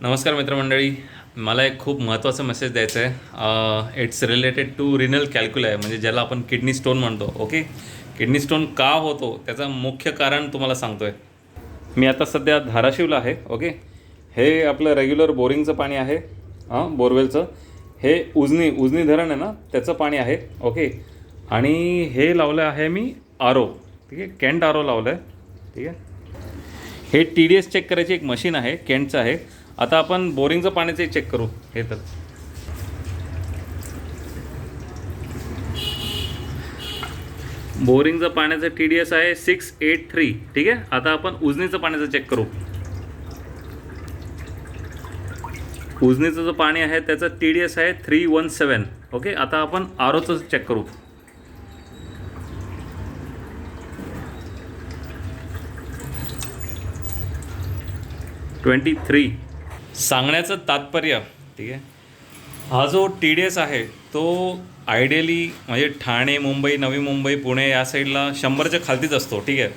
नमस्कार मित्रमंडळी. मला एक खूप महत्त्वाचा मेसेज द्यायचा आहे. इट्स रिलेटेड टू रिनल कॅल्क्युलाय, म्हणजे ज्याला आपण किडनी स्टोन म्हणतो. ओके, किडनी स्टोन का होतो त्याचं मुख्य कारण तुम्हाला सांगतो आहे. मी आता सध्या धाराशिवला आहे. ओके, हे आपलं रेग्युलर बोरिंगचं पाणी आहे, बोरवेलचं. हे उजनी धरण आहे ना, त्याचं पाणी आहे. ओके, आणि हे लावलं आहे मी आरो. ठीक आहे, केंट आरो लावलं आहे. ठीक आहे, हे TDS चेक करायची एक मशीन आहे, केंटचं आहे. आता आपण बोरिंगचं पाण्याचे चेक करू. हे तर बोरिंगचं पाण्याचं TDS आहे 683. ठीक आहे, आता आपण उजनीचं पाण्याचं चेक करू. उजनीचं जो पाणी आहे त्याचं TDS आहे 317. ओके, आता आपण आरोचं चेक करू. $23. सांगण्याचं तात्पर्य, ठीक आहे, हा जो TDS आहे तो आयडियली म्हणजे ठाणे, मुंबई, नवी मुंबई, पुणे या साईडला 100च्या खालतीच असतो. ठीक आहे,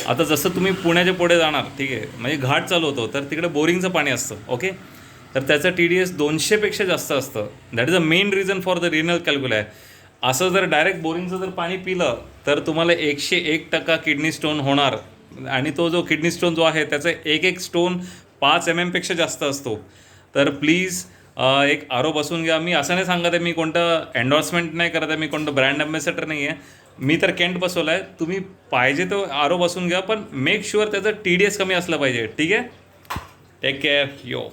आता जसं तुम्ही पुण्याच्या पुढे जाणार, ठीक आहे, म्हणजे घाट चालू होतो, तर तिकडे बोरिंगचं पाणी असतं. ओके, तर त्याचं TDS 200पेक्षा जास्त असतं. That is a main reason for the rental calculation. असं जर डायरेक्ट बोरिंगचं जर पाणी पिलं तर तुम्हाला 101% किडनी स्टोन होणार. आणि तो जो किडनी स्टोन जो आहे त्याचं एक स्टोन 5 mm पेक्षा जास्त असतो. तर प्लीज एक आरो बसून घ्या. मी असं नाही सांगत आहे, मी कोणतं एन्डॉर्समेंट नाही करत आहे, मी कोणतं ब्रँड ॲम्बॅसेडर नाही आहे. मी तर केंट बसवला आहे. तुम्ही पाहिजे तो आरो बसून घ्या, पण मेक शुअर त्याचं TDS कमी असलं पाहिजे. ठीक आहे, टेक केअर. यो.